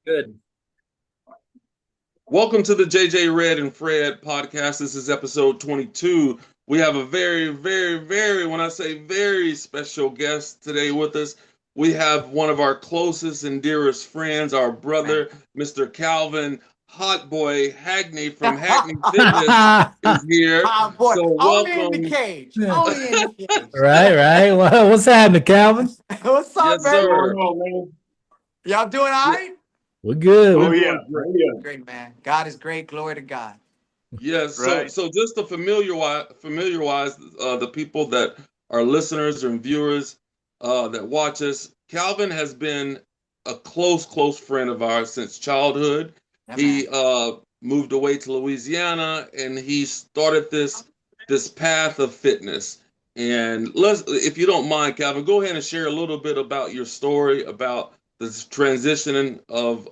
Good. Welcome to the JJREDNFRED podcast. This is episode 22. We have a very, when I say very special guest today with us. We have one of our closest and dearest friends, our brother, Mr. Kalvin Hot Boy Hackney from Hackney Fitness is here. Boy, So only in the welcome. cage. Only in the cage. Right. Well, what's happening, Calvin? What's up, Yes, baby? sir. Y'all doing all right? We're good. Oh, We're yeah. Great, man. God is great. Glory to God. Yes. Right. So just to familiarize the people that are listeners and viewers that watch us, Calvin has been a close friend of ours since childhood. Yeah, He moved away to Louisiana and he started this path of fitness. And if you don't mind, Calvin, go ahead and share a little bit about your story about this transition of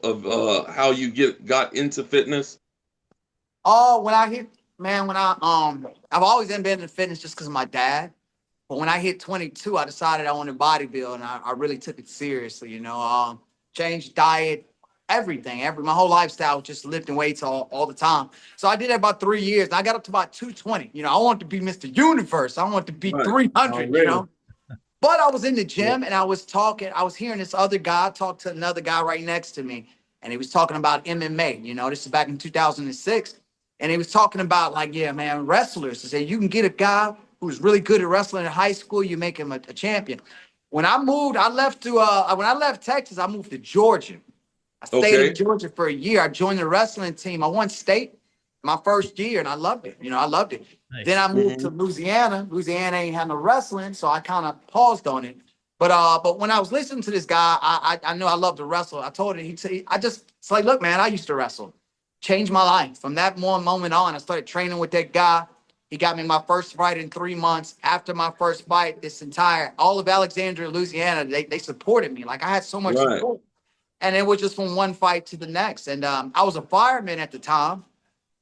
how you got into fitness. Oh, I've always been into fitness just because of my dad. But when I hit 22, I decided I wanted to bodybuild, and I really took it seriously. Changed diet, everything, my whole lifestyle, just lifting weights all the time. So I did that about 3 years, and I got up to about 220. I wanted to be Mr. Universe. I wanted to be Right. 300. Really? But I was in the gym and I was hearing this other guy talk to another guy right next to me. And he was talking about MMA. This is back in 2006. And he was talking about, like, yeah, man, wrestlers. He said, you can get a guy who's really good at wrestling in high school, you make him a champion. When I left Texas, I moved to Georgia. I stayed in Georgia for a year. I joined the wrestling team. I won state my first year and I loved it. I loved it. Nice. Then I moved to Louisiana. Louisiana ain't had no wrestling, so I kind of paused on it. But when I was listening to this guy, I knew I loved to wrestle. I told him, it's like, look, man, I used to wrestle. Changed my life. From that moment on, I started training with that guy. He got me my first fight in 3 months. After my first fight, all of Alexandria, Louisiana, they supported me. Like, I had so much support. And it was just from one fight to the next. And I was a fireman at the time.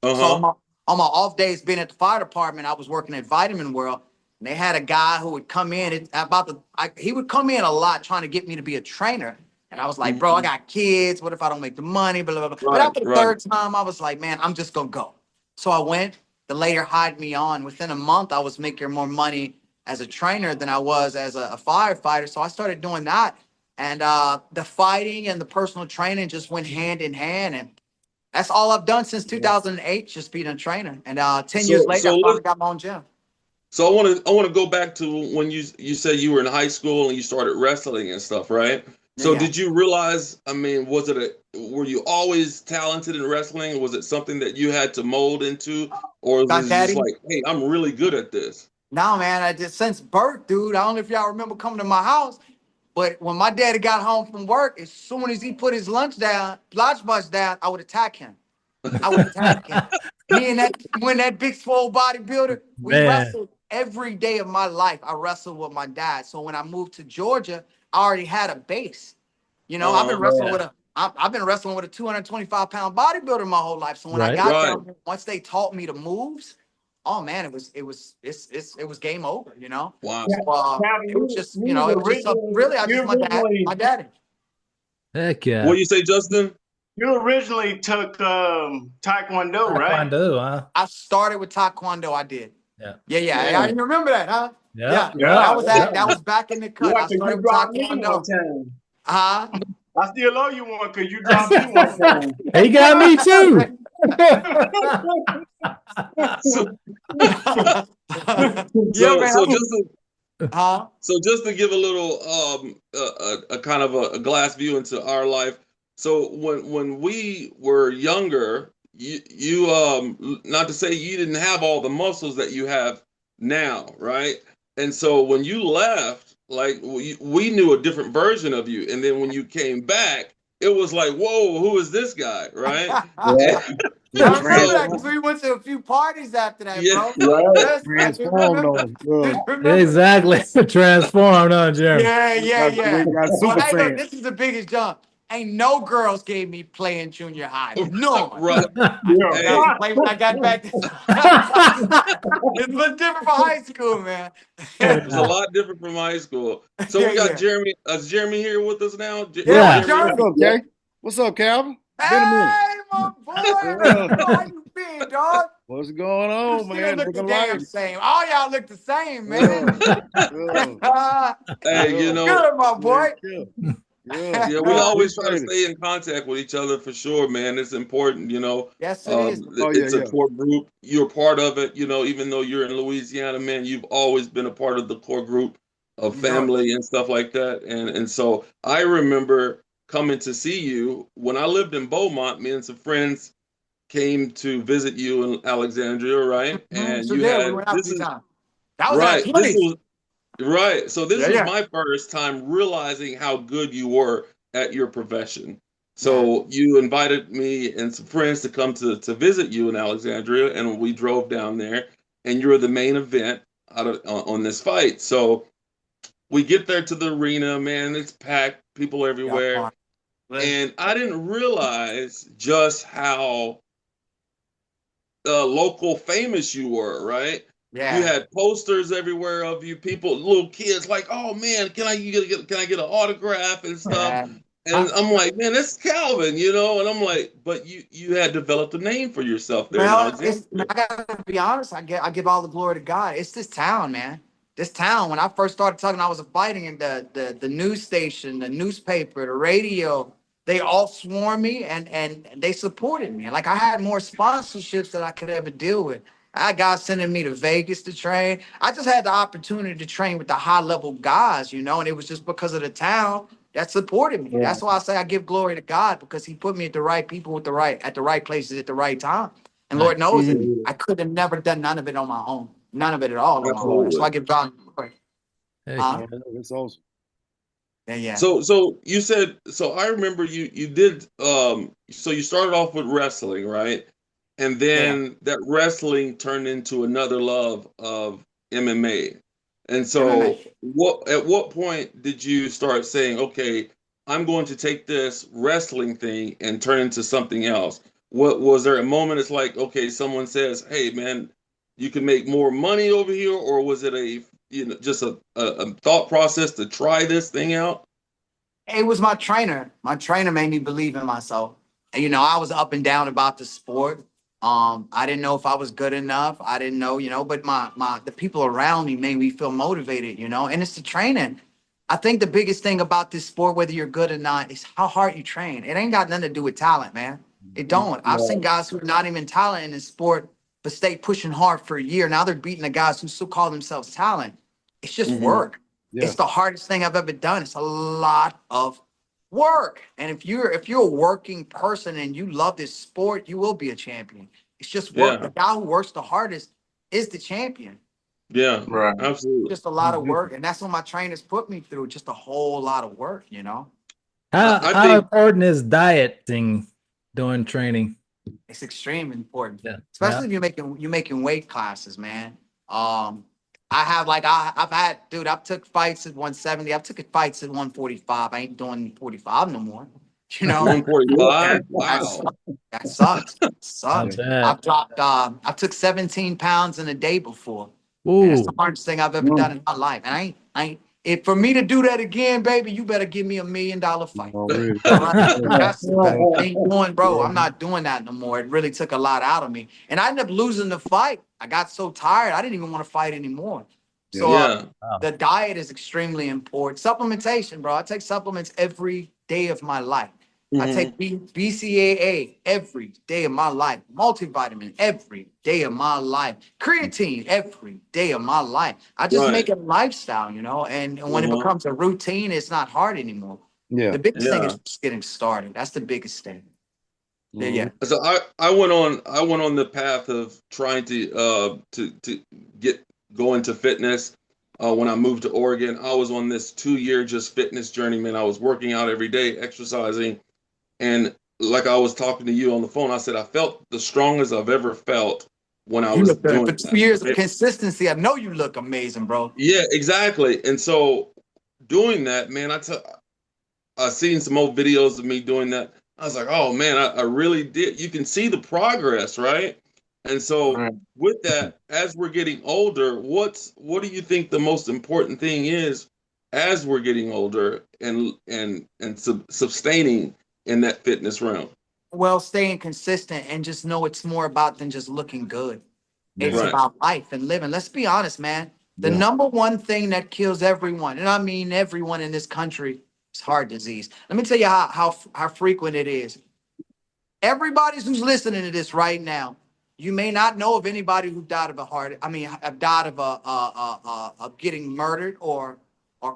So on my off days being at the fire department, I was working at Vitamin World. And they had a guy who would come in. He would come in a lot trying to get me to be a trainer. And I was like, bro, I got kids. What if I don't make the money? Blah, blah, blah. But after the third time, I was like, man, I'm just going to go. So I went. The later hired me on. Within a month, I was making more money as a trainer than I was as a firefighter. So I started doing that. And the fighting and the personal training just went hand in hand. And that's all I've done since 2008, just being a trainer. And 10 years later, I finally got my own gym. So I want to go back to when you said you were in high school and you started wrestling and stuff, right? So Yeah. did you realize, were you always talented in wrestling? Or was it something that you had to mold into? Or was it just like, hey, I'm really good at this? No, man, I just since birth, dude. I don't know if y'all remember coming to my house, but when my daddy got home from work, as soon as he put his lunchbox down, I would attack him. Me and that big swole bodybuilder, we wrestled every day of my life. I wrestled with my dad. So when I moved to Georgia, I already had a base. I've been wrestling with a 225-pound bodybuilder my whole life. So when I got there, once they taught me the moves, oh man, it was game over. Wow. So, it was just my daddy. Heck yeah. What do you say, Justin? You originally took Taekwondo, right? Taekwondo, huh? I started with Taekwondo. I did. Yeah. Yeah. I remember that, huh? Yeah. That was back in the cut. Yeah, I started with Taekwondo. I still owe you one because you dropped me one time. He got me too. So just to give a little a kind of a glass view into our life. So when we were younger, you not to say you didn't have all the muscles that you have now, right? And so when you left, like we knew a different version of you, and then when you came back, it was like, whoa, who is this guy, right? I remember that because we went to a few parties after that, bro. Exactly. Transformed, huh, Jeremy? Yeah. Well, this is the biggest jump. Ain't no girls gave me playing junior high. No. Right. Play when I got back. It was different from high school, man. It's a lot different from high school. So we got Jeremy. Is Jeremy here with us now? Jeremy. Okay. What's up, Calvin? Hey, my boy. How you been, dog? What's going You on, still man? look the Living damn life. same. All y'all look the same, man. Hey, you know, Good, my boy. Yeah. yeah, we always try to Appreciate it. stay in contact with each other for sure, man. It's important, you know. Yes, it is. Oh, yeah, It's a yeah. core group. You're part of it, you know, even though you're in Louisiana, man, you've always been a part of the core group of You know it. family and stuff like that. And so I remember coming to see you when I lived in Beaumont. Me and some friends came to visit you in Alexandria, right? And So you there, we had went out a this few is times. That was in our right. This 20s. was right. So this Yeah, was yeah. my first time realizing how good you were at your profession. Yeah. So you invited me and some friends to come to visit you in Alexandria, and we drove down there, and you were the main event out of on this fight. So we get there to the arena, man, it's packed, people Yeah, everywhere, and I didn't realize just how local famous you were, right? You yeah. had posters everywhere of you, people, little kids, like, "Oh man, can I get an autograph and stuff?" Yeah. And I'm like, "Man, that's Calvin," you know. And I'm like, "But you had developed a name for yourself there in Well, it's, Alexandria." I gotta be honest. I give all the glory to God. It's this town, man. This town. When I first started talking, I was fighting in the news station, the newspaper, the radio. They all swarmed me and they supported me. Like I had more sponsorships than I could ever deal with. I had guys sending me to Vegas to train. I just had the opportunity to train with the high level guys, you know, and it was just because of the town that supported me. That's why I say I give glory to God because He put me at the right people with the right at the right places at the right time. And Lord knows it. I could have never done none of it on my own. None of it at all on my own. So I Absolutely. give God glory. Heck Huh? Man, that's awesome. Yeah, yeah. So you said so. I remember you did. So you started off with wrestling, right? And Yeah. then that wrestling turned into another love of MMA. And so, MMA. at what point did you start saying, "Okay, I'm going to take this wrestling thing and turn into something else"? What was there a moment? It's like, okay, someone says, "Hey, man, you can make more money over here," or was it just a thought process to try this thing out? It was my trainer. My trainer made me believe in myself. And you know, I was up and down about the sport. I didn't know if I was good enough. I didn't know, you know, but my the people around me made me feel motivated, you know, and it's the training. I think the biggest thing about this sport, whether you're good or not, is how hard you train. It ain't got nothing to do with talent, man. It don't. I've seen guys who are not even talent in this sport, but stay pushing hard for a year. Now they're beating the guys who still call themselves talent. It's just work. Yeah. It's the hardest thing I've ever done. It's a lot of work. And if you're a working person and you love this sport, you will be a champion. It's just work. Yeah, The guy who works the hardest is the champion. yeah, Right. absolutely. Just a lot of work. And that's what my trainers put me through. Just a whole lot of work, you know. I How think important is dieting during training? It's extremely important. Yeah. Especially if you're making weight classes, man. I have like I've had, dude, I've took fights at 170. I've took fights at 145. I ain't doing 45 no more. You know, 145. that Wow. sucks. That sucks. That Not sucks. bad. I've dropped I took 17 pounds in a day before. And it's Ooh. the hardest thing I've ever done in my life. And I ain't if for me to do that again, baby, you better give me $1 million fight. Already. All right? That's the best. Yeah. I ain't doing, bro. I'm not doing that no more. It really took a lot out of me. And I ended up losing the fight. I got so tired, I didn't even want to fight anymore. So Yeah. the diet is extremely important. Supplementation, bro. I take supplements every day of my life. I take BCAA every day of my life. Multivitamin every day of my life. Creatine every day of my life. I just Right. make it a lifestyle, you know. And when it becomes a routine, it's not hard anymore. Yeah. The biggest thing Yeah. is just getting started. That's the biggest thing. Yeah. So I went on the path of trying to go into fitness. When I moved to Oregon, I was on this 2 year just fitness journey, man. I was working out every day, exercising, and like I was talking to you on the phone, I said I felt the strongest I've ever felt when I You was look good. doing For that. 2 years of consistency, I know you look amazing, bro. Yeah, exactly. And so doing that, man, I seen some old videos of me doing that. I was like, oh man, I really did. You can see the progress, right? And so Right. with that, as we're getting older, what do you think the most important thing is as we're getting older and sustaining in that fitness realm. Well, staying consistent and just know it's more about than just looking good. It's Right. about life and living. Let's be honest, man. The number one thing that kills everyone, and I mean everyone in this country, is heart disease. Let me tell you how frequent it is. Everybody who's listening to this right now, you may not know of anybody who died of have died of of getting murdered or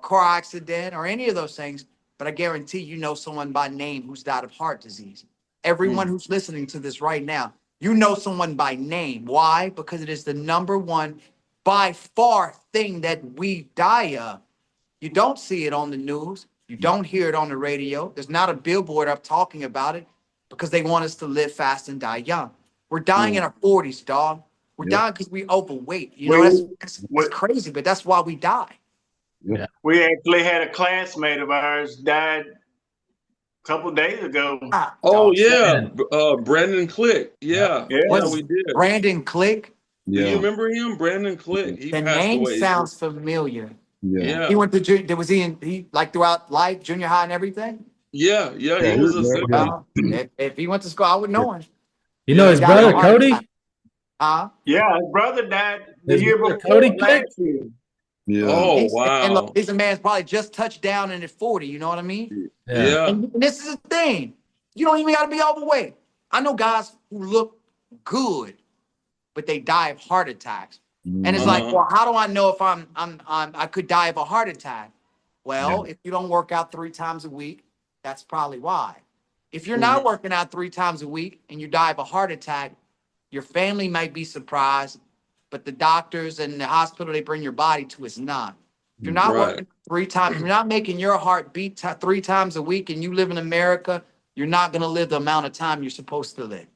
car accident or any of those things, but I guarantee you know someone by name who's died of heart disease. Everyone who's listening to this right now, you know someone by name. Why? Because it is the number one by far thing that we die of. You don't see it on the news. You don't hear it on the radio. There's not a billboard up talking about it because they want us to live fast and die young. We're dying in our 40s, dog. We're dying because we overweight. You know, that's crazy, but that's why we die. Yeah. We actually had a classmate of ours died a couple of days ago. Oh, yeah. Brandon Click. Yeah. Yeah, we did. Brandon Click? Do you remember him? Brandon Click. He The passed name away. sounds familiar. Yeah. He went to, was he like throughout life, junior high and everything? Yeah. He was a safety. Well, if he went to school, I would know him. You know his brother, Cody? Huh? Yeah, his brother died the His year brother, before. Cody Click? Last year. Yeah. Oh, And wow. look, he's a man's probably just touched down in his 40, you know what I mean? Yeah. And this is the thing. You don't even got to be overweight. I know guys who look good, but they die of heart attacks. And it's like, well, how do I know if I could die of a heart attack? Well, if you don't work out 3 times a week, that's probably why. If you're not working out 3 times a week and you die of a heart attack, your family might be surprised, but the doctors and the hospital they bring your body to is not. If you're not working 3 times, if you're not making your heart beat 3 times a week and you live in America, you're not going to live the amount of time you're supposed to live.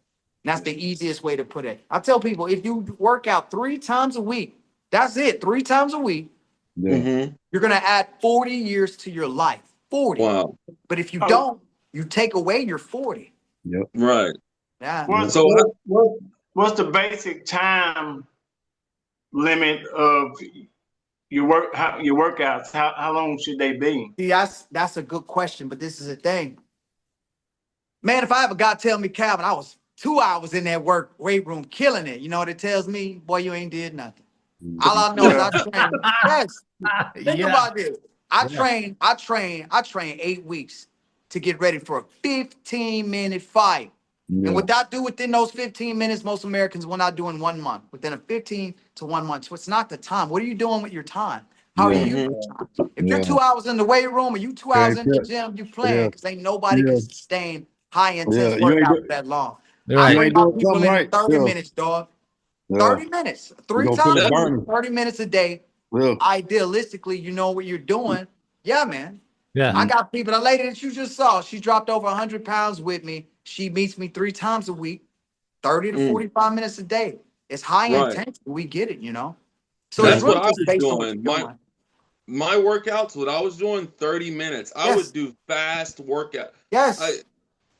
And that's the easiest way to put it. I tell people, if you work out 3 times a week, that's it, 3 times a week, you're going to add 40 years to your life. 40. Wow. But if you don't, you take away your 40. Right. Yeah. What's the basic time limit of your workouts? How long should they be? See, that's a good question, but this is the thing. Man, if I have a guy tell me, Calvin, I was 2 hours in that weight room killing it, you know what it tells me? Boy, you ain't did nothing. All I know is I train. Yes. Think about this. I train 8 weeks to get ready for a 15-minute fight. And what I do within those 15 minutes, most Americans will not do in 1 month. Within a 15 to 1 month. So it's not the time. What are you doing with your time? How are you using your time? If you're 2 hours in the weight room or you 2 hours in the gym, you playing because ain't nobody can sustain high intense workout for that long. I bring my people in 30 minutes, dog. 30 minutes. 3 times a week, 30 minutes a day. Idealistically, you know what you're doing. Yeah, man. Yeah. I got people, the lady that you just saw, she dropped over 100 pounds with me. She meets me 3 times a week, 30 to 45 minutes a day. It's high intense. We get it, you know? So that's it's really what I was just based on doing. what you're doing. My workouts, what I was doing, 30 minutes. I would do fast workout. Yes.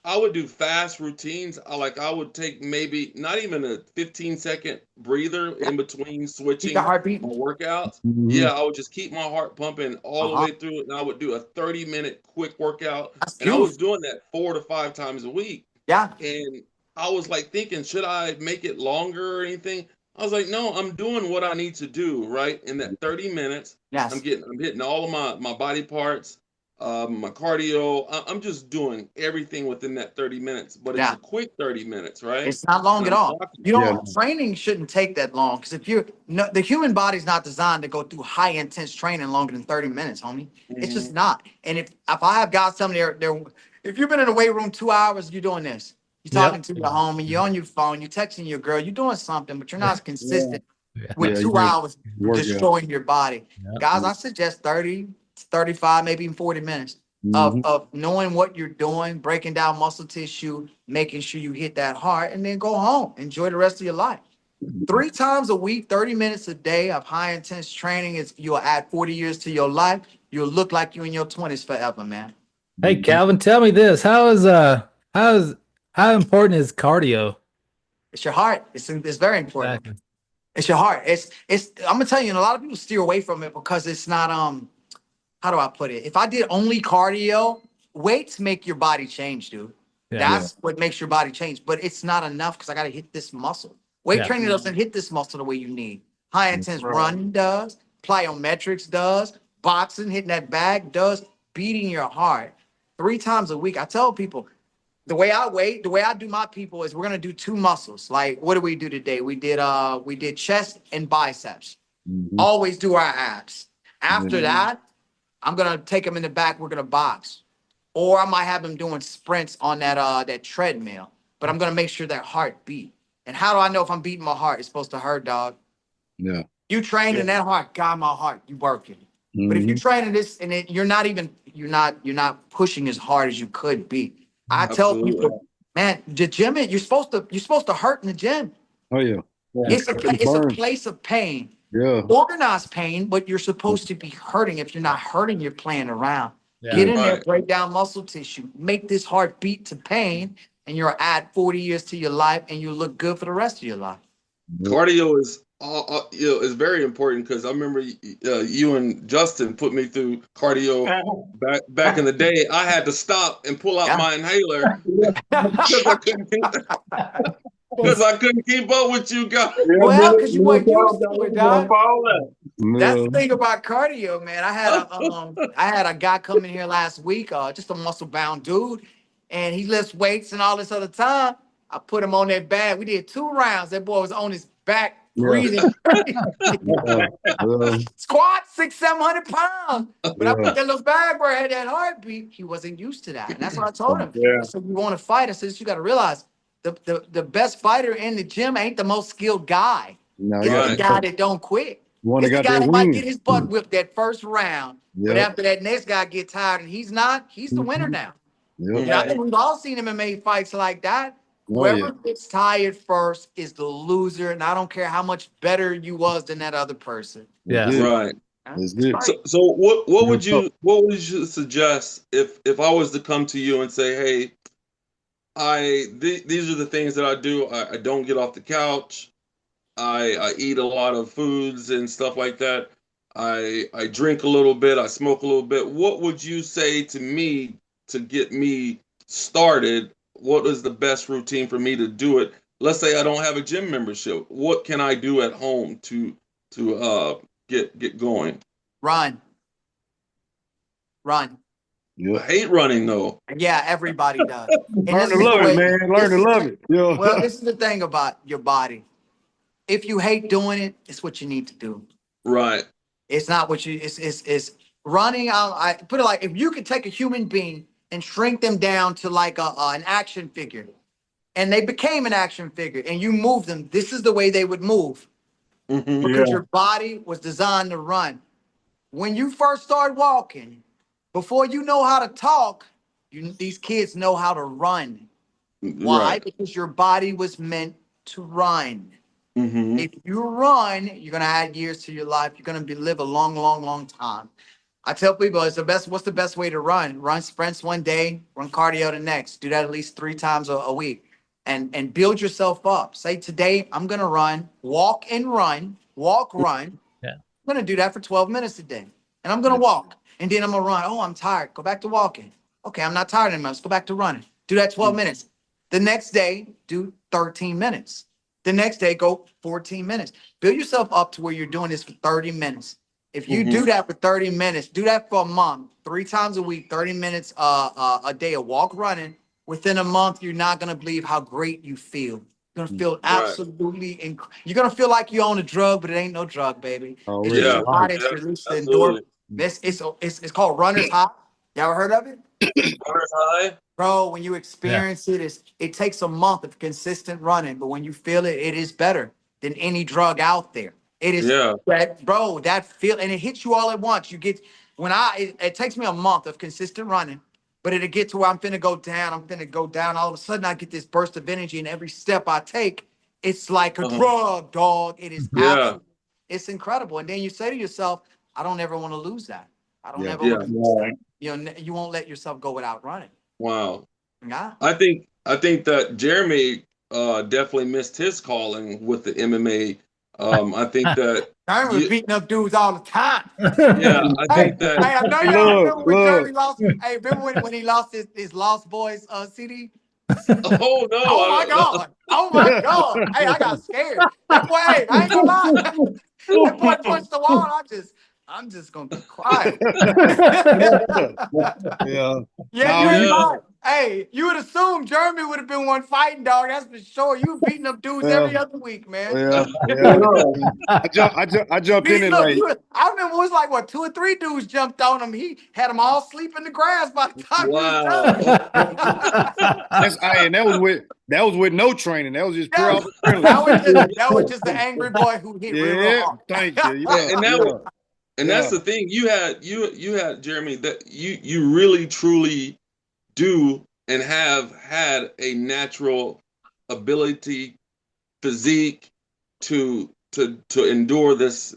I would do fast routines. I would take maybe not even a 15-second breather in between switching my workouts. Yeah, I would just keep my heart pumping all the way through it. And I would do a 30-minute quick workout. And I was doing that 4 to 5 times a week. Yeah. And I was like thinking, should I make it longer or anything? I was like, no, I'm doing what I need to do, right? In that 30 minutes, I'm hitting all of my body parts. My cardio, I'm just doing everything within that 30 minutes, but it's a quick 30 minutes, right? It's not long at all. You don't, training shouldn't take that long because if the human body's not designed to go through high intense training longer than 30 minutes, homie. It's just not. And if I have guys tell me if you've been in the weight room 2 hours, you're doing this. You're talking to your homie, you're on your phone, you're texting your girl, you're doing something, but you're not consistent with 2 hours destroying your body. Guys, I suggest 30, 35, maybe even 40 minutes of knowing what you're doing, breaking down muscle tissue, making sure you hit that hard, and then go home. Enjoy the rest of your life. 3 times a week, 30 minutes a day of high intense training is you'll add 40 years to your life. You'll look like you in your 20s forever, man. Hey, Calvin, tell me this. How important is cardio? It's your heart. It's very important. Exactly. It's your heart. I'm gonna tell you, and a lot of people steer away from it because it's not how do I put it? If I did only cardio, weights make your body change, dude. Yeah. That's what makes your body change. But it's not enough because I got to hit this muscle. Weight Yeah. training doesn't hit this muscle the way you need. High intense running does. Plyometrics does. Boxing, hitting that bag does. Beating your heart 3 times a week. I tell people, the way I do my people is we're gonna do 2 muscles. Like, what did we do today? We did chest and biceps. Always do our abs. After that, I'm gonna take them in the back. We're gonna box, or I might have them doing sprints on that treadmill. But I'm gonna make sure that heart beat. And how do I know if I'm beating my heart? It's supposed to hurt, dog. Yeah. You train in that heart, God, my heart, you working. But if you train in this and you're not pushing as hard as you could be. I tell people, man, the gym, you're supposed to hurt in the gym. Oh yeah. It's a place of pain. Yeah. Organized pain, but you're supposed to be hurting. If you're not hurting, you're playing around. Yeah. Get in there, break down muscle tissue, make this heart beat to pain, and you'll add 40 years to your life, and you'll look good for the rest of your life. Cardio is is very important because I remember you and Justin put me through cardio back in the day. I had to stop and pull out my inhaler because I couldn't keep up with you guys. Well, because you weren't used to it, dog. That's the Yeah. thing about cardio, man. I had a guy come in here last week, just a muscle bound dude, and he lifts weights and all this other time. I put him on that bag. We did 2 rounds. That boy was on his back, breathing. Squat 600-700 pounds. But I put that little bag where I had that heartbeat. He wasn't used to that. And that's what I told him. I said, you want to fight? I said, you got to realize the best fighter in the gym ain't the most skilled guy. No, It's the guy that don't quit. It's the guy that might get his butt whipped that first round. But after that next guy get tired and he's the winner now. And I think we've all seen MMA fights like that. Whoever gets tired first is the loser, and I don't care how much better you was than that other person. Yeah. Right. That's good. So what would you suggest if I was to come to you and say, hey, these are the things that I do. I don't get off the couch. I eat a lot of foods and stuff like that. I drink a little bit. I smoke a little bit. What would you say to me to get me started? What is the best routine for me to do it? Let's say I don't have a gym membership. What can I do at home to get going? Run. I hate running though. Yeah, everybody does. Learn to love it, man. Learn to love it. Yeah. Well, this is the thing about your body. If you hate doing it, it's what you need to do. Right. It's not what you. It's running. I put it like, if you could take a human being and shrink them down to like an action figure, and they became an action figure, and you move them, this is the way they would move. Because your body was designed to run. When you first start walking, before you know how to talk, these kids know how to run. Why? Right. Because your body was meant to run. If you run, you're gonna add years to your life. You're gonna live a long, long, long time. I tell people what's the best way to run? Run sprints one day, run cardio the next. Do that at least 3 times a week. And build yourself up. Say, today I'm gonna run, walk and run, walk, run. Yeah. I'm gonna do that for 12 minutes a day. And I'm gonna walk. And then I'm gonna run. Oh, I'm tired. Go back to walking. Okay, I'm not tired anymore. Let's go back to running. Do that 12 minutes. The next day, do 13 minutes. The next day, go 14 minutes. Build yourself up to where you're doing this for 30 minutes. If you do that for 30 minutes, do that for a month, 3 times a week, 30 minutes a day of walk running. Within a month, you're not going to believe how great you feel. You're going to feel absolutely you're going to feel like you own a drug, but it ain't no drug, baby. Oh, It's really? just your body release the endorphin. It's called runner's high. You ever heard of it? Runner's high? Bro, when you experience it takes a month of consistent running, but when you feel it, it is better than any drug out there. It is, that feel, and it hits you all at once. You get, it takes me a month of consistent running, but it'll get to where I'm finna go down. All of a sudden I get this burst of energy, and every step I take, it's like a drug, dog. It is it's incredible. And then you say to yourself, I don't ever want to lose that. I don't ever want to lose that. You won't let yourself go without running. Wow. Yeah. I think that Jeremy definitely missed his calling with the MMA I think that I was you, beating up dudes all the time. yeah, I Hey, think that. I know Hey, y'all look, remember when look. Jeremy lost. Hey, remember when he lost his Lost Boys CD? Oh no! Oh my God! Oh my God! Hey, I got scared. That boy, hey, I ain't gonna lie. That boy punched the wall. I'm just gonna be quiet. Yeah. Yeah, No, you ain't Yeah. lying. Hey, you would assume Jeremy would have been one fighting dog. That's for sure. You beating up dudes yeah, every other week, man. yeah, Yeah. yeah. I jumped in it Look, like, I remember it was like what 2 or 3 dudes jumped on him. He had them all sleep in the grass by the time he was Wow. done. and that was with no training. That was just pure that, off adrenaline. that was just the angry boy who hit real Yeah, hard. thank you. and, Yeah, and that yeah, and yeah, that's the thing. You had Jeremy, that you really truly do and have had a natural ability, physique to endure this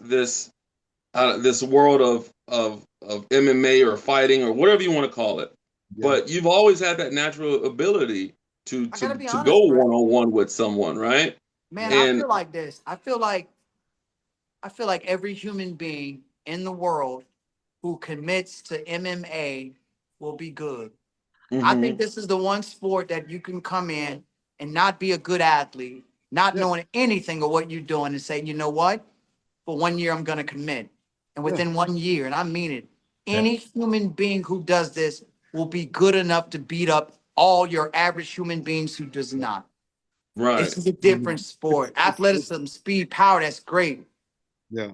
world of MMA or fighting or whatever you want to call it. yeah. But you've always had that natural ability to I gotta be to go honest, bro. one on one with someone, right? Man, I And feel like this. I feel like every human being in the world who commits to MMA will be good. I think mhm, this is the one sport that you can come in and not be a good athlete, not Yeah. knowing anything of what you're doing, and say, you know what? For 1 year, I'm going to commit. And Yeah. within 1 year, and I mean it, Yeah. any human being who does this will be good enough to beat up all your average human beings who does not. right. This is a different sport. Athleticism, speed, power, that's great. Yeah.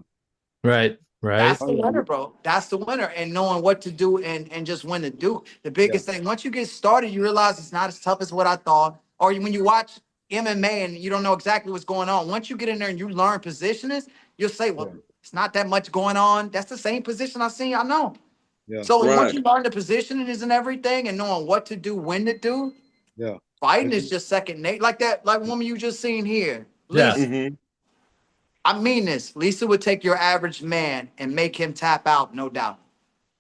Right. Right. That's the winner, bro. That's the winner. And knowing what to do and just when to do. The biggest thing, once you get started, you realize it's not as tough as what I thought. Or when you watch MMA and you don't know exactly what's going on, once you get in there and you learn positionings, you'll say, well, it's not that much going on. That's the same position I know. Yeah. So once Right. you learn the positioning and everything and knowing what to do, when to do, Yeah. fighting is just second nature. Like that, like woman you just seen here. Yeah. Lisa. Hmm. I mean this. Lisa would take your average man and make him tap out, no doubt.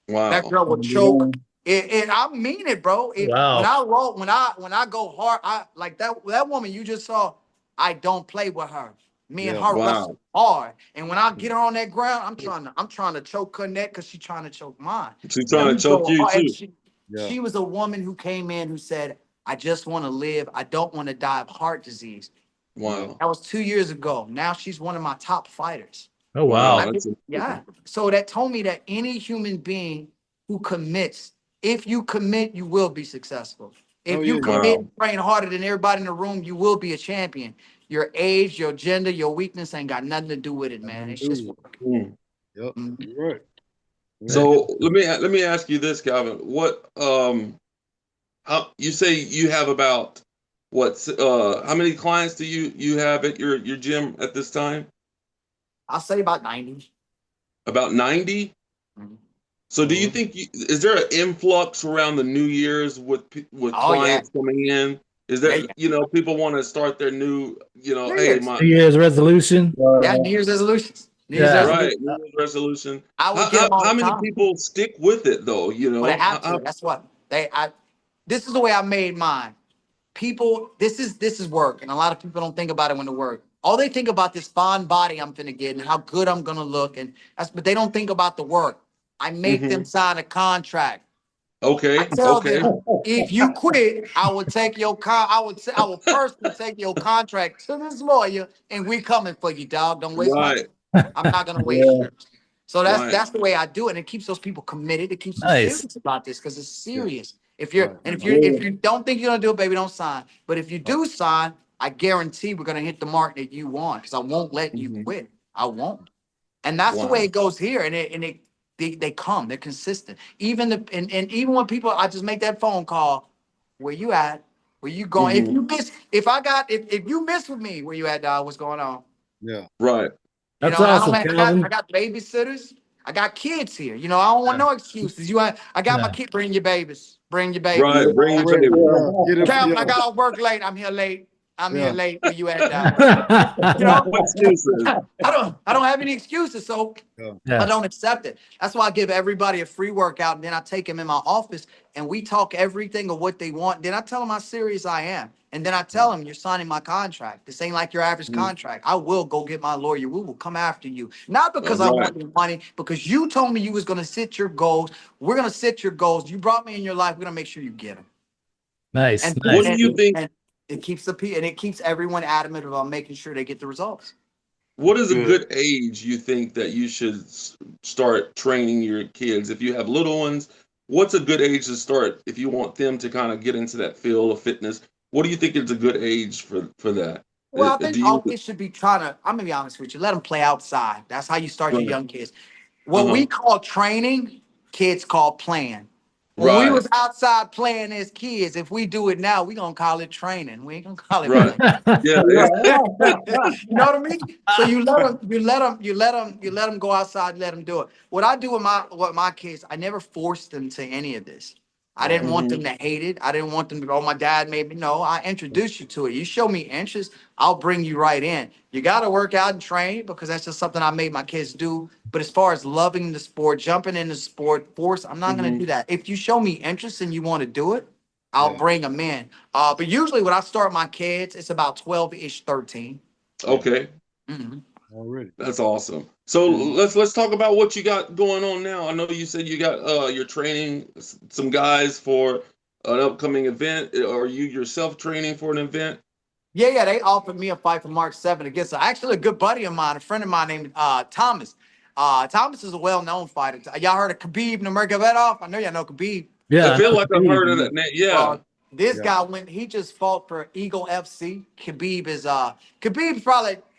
That Wow. girl would choke. I mean it, bro. When Wow. I roll, when I go hard, I like that woman you just saw. I don't play with her. Me and Yeah. her Wow. wrestle hard. And when I get her on that ground, I'm trying to choke her neck because she's trying to choke mine. She's Yeah. trying to choke you And too. Yeah. she was a woman who came in who said, I just want to live. I don't want to die of heart disease. Wow. That was 2 years ago. Now she's one of my top fighters. Oh Wow. wow. That's Yeah. So that told me that any human being who commits, if you commit, you will be successful. Oh, If yeah. you Yeah. commit wow. and train harder than everybody in the room, you will be a champion. Your age, your gender, your weakness ain't got nothing to do with it, man. It's just work. Mm. Yep. Mhm. You're right. So let me ask you this, Calvin. What how you say you have about how many clients do you have at your gym at this time? I'll say about 90. About 90? Mhm. So do you think is there an influx around the New Year's with Oh, yeah. clients coming in? Is Yeah, there, yeah. people want to start their new, New hey, Year's. my New Year's resolution. Yeah, New Year's resolutions. New Year's Yeah. right, resolutions. New Year's resolution. I How, would get how, them all how the many time. people stick with it though? Well, they have to. That's what this is the way I made mine. People, this is work, and a lot of people don't think about it when they work. All they think about this fine body I'm finna get and how good I'm gonna look, but they don't think about the work. I make them Mhm. sign a contract. I Okay, tell okay, them, if you quit, I will take your I will personally take your contract to this lawyer, and we coming for you, dog. Don't waste my right, time. I'm not gonna waste yours. So right. that's the way I do it, and it keeps those people committed. It keeps them Nice. serious about this because it's serious. If Right. you don't think you're gonna do it, baby, don't sign. But if you do sign, I guarantee we're gonna hit the mark that you want because I won't let you Mhm. quit. I won't. And that's the way Wow. it goes here. They come, they're consistent. And even when people, I just make that phone call, where you at? Where you going? If Mhm. you miss, if you miss with me, where you at, dog? What's going on? Yeah. Right. That's And I don't awesome, have, I Calvin. got babysitters. I got kids here. I don't want Yeah. no excuses. I got my Yeah. kid. Bring your babies. Bring your babies. Right. Bring your Already. baby. Yeah. Get it. Calvin, I Yeah. got off work late. I'm here late. I'm Yeah. here late. Where you at, Doc? You know, No excuses. I don't have any excuses, so I don't accept it. That's why I give everybody a free workout, and then I take them in my office and we talk everything of what they want. Then I tell them how serious I am, and then I tell them you're signing my contract. This ain't like your average contract. I will go get my lawyer. We will come after you, not because I want your money, because you told me you was gonna set your goals. We're gonna set your goals. You brought me in your life. We're gonna make sure you get them. Nice. And What do you think? And it keeps it keeps everyone adamant about making sure they get the results. What is a good age you think that you should start training your kids? If you have little ones, what's a good age to start if you want them to kind of get into that field of fitness? What do you think is a good age for that? Well, I think all kids should be trying to, I'm gonna be honest with you, let them play outside. That's how you start your young kids. What we call training, kids call playing. When we was outside playing as kids, if we do it now, we gonna call it training. We ain't gonna call it playing. Yeah. You know what I mean? So you let them go outside, let them do it. What I do with my kids, I never forced them to any of this. I didn't want them to hate it. I didn't want them to go, oh, my dad made me. No, I introduced you to it. You show me interest, I'll bring you right in. You got to work out and train because that's just something I made my kids do. But as far as loving the sport, jumping in the sport, force, I'm not going to do that. If you show me interest and you want to do it, I'll bring them in. But usually when I start my kids, it's about 12-ish, 13. Okay. Already. That's awesome. So let's talk about what you got going on now. I know you said you got you're training some guys for an upcoming event. Are you yourself training for an event? Yeah, they offered me a fight for March 7th against actually a good buddy of mine, a friend of mine named Thomas. Thomas is a well-known fighter. Y'all heard of Khabib Nurmagomedov? I know y'all know Khabib. I feel like I've heard of that name. Yeah. This guy he just fought for Eagle FC. Khabib is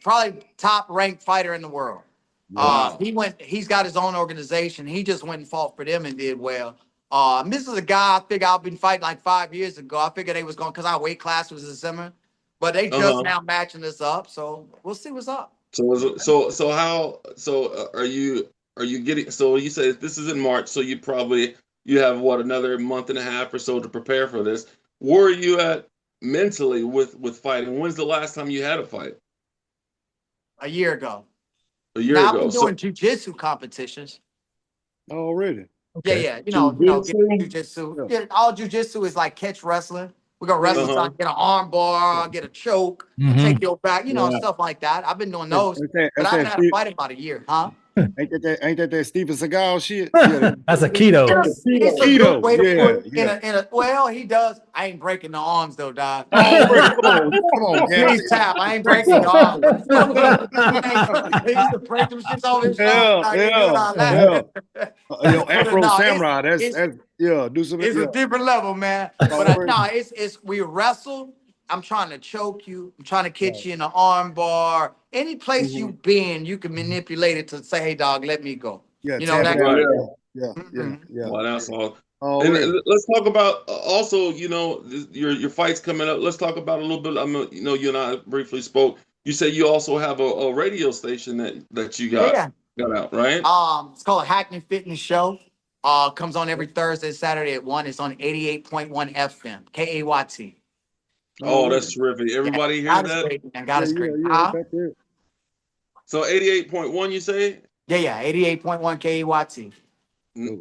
probably top ranked fighter in the world. Wow. He's got his own organization. He just went and fought for them and did well. This is a guy I figure I've been fighting like 5 years ago. I figured they was going because our weight class was similar, but they just now matching us up. So we'll see what's up. So are you getting, so you say this is in March, so you have what, another month and a half or so to prepare for this. Where are you at mentally with fighting? When's the last time you had a fight? A year ago. A year ago. I've been doing jiu-jitsu competitions. Already. Okay. Yeah. You know, jiu-jitsu. Yeah, all jiu-jitsu is like catch wrestling. We're gonna wrestle, get an arm bar, get a choke, take your back, stuff like that. I've been doing those, but I haven't had a fight in about a year, huh? Ain't that Steven Seagal shit? That's a keto. It's a good way to put in a well, he does. I ain't breaking the arms though, dog. Come on, please tap. I ain't breaking the arms. He used to break them shits over his Afro Samurai. That's do some. It's a different level, man. But it's we wrestle. I'm trying to choke you. I'm trying to catch you in the arm bar. Any place you've been, you can manipulate it to say, "Hey, dog, let me go." Yeah, you know that. Yeah. Well, that's all. And let's talk about also, your fights coming up. Let's talk about a little bit. You and I briefly spoke. You said you also have a radio station that you got out, right? It's called a Hackney Fitness Show. Comes on every Thursday, Saturday at 1. It's on 88.1 FM, KAYT. Oh, that's terrific. Everybody hear that? God is great. So 88.1, you say? Yeah, 88.1 KAYT.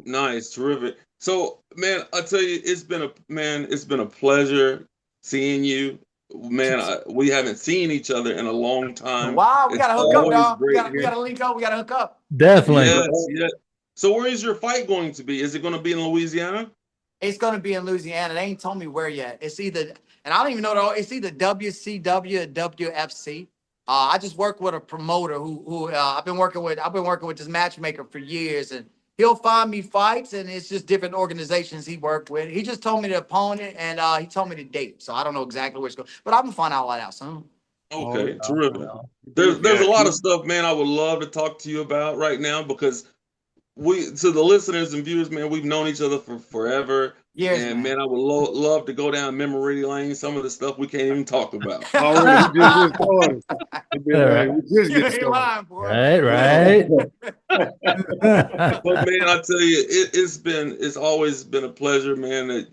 Nice, terrific. So, man, I tell you, it's been a pleasure seeing you. Man, we haven't seen each other in a long time. Wow, we gotta hook up, dog. We gotta link up. We gotta hook up. Definitely. Yes. So where is your fight going to be? Is it going to be in Louisiana? It's going to be in Louisiana. They ain't told me where yet. It's either, and I don't even know, it's either WCW or WFC. I just work with a promoter who I've been working with this matchmaker for years, and he'll find me fights, and it's just different organizations he worked with. He just told me the opponent, and he told me the date, so I don't know exactly where it's going. But I'm gonna find out out soon. Okay, terrific. There's a lot of stuff, man, I would love to talk to you about right now, because to the listeners and viewers, man, we've known each other for forever. Years, and man, I would love to go down memory lane. Some of the stuff we can't even talk about. Already, Right. But man, I tell you, it's always been a pleasure, man. That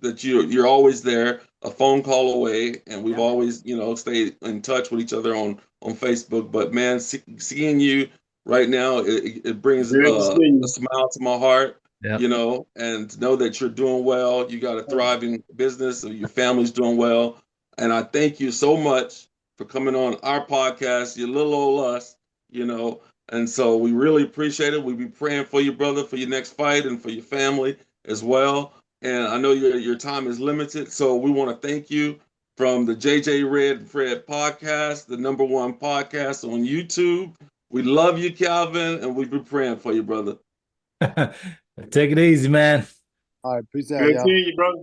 that you're always there, a phone call away, and we've always, you know, stayed in touch with each other on Facebook. But man, seeing you right now, it brings a smile to my heart. Yep. You know, and to know that you're doing well. You got a thriving business, and your family's doing well. And I thank you so much for coming on our podcast, you little old us, you know. And so we really appreciate it. We'll be praying for you, brother, for your next fight and for your family as well. And I know your time is limited, so we want to thank you from the JJ Red and Fred podcast, the #1 podcast on YouTube. We love you, Kalvin, and we'll be praying for you, brother. Take it easy, man. All right, peace out, Good y'all. seeing you, brother.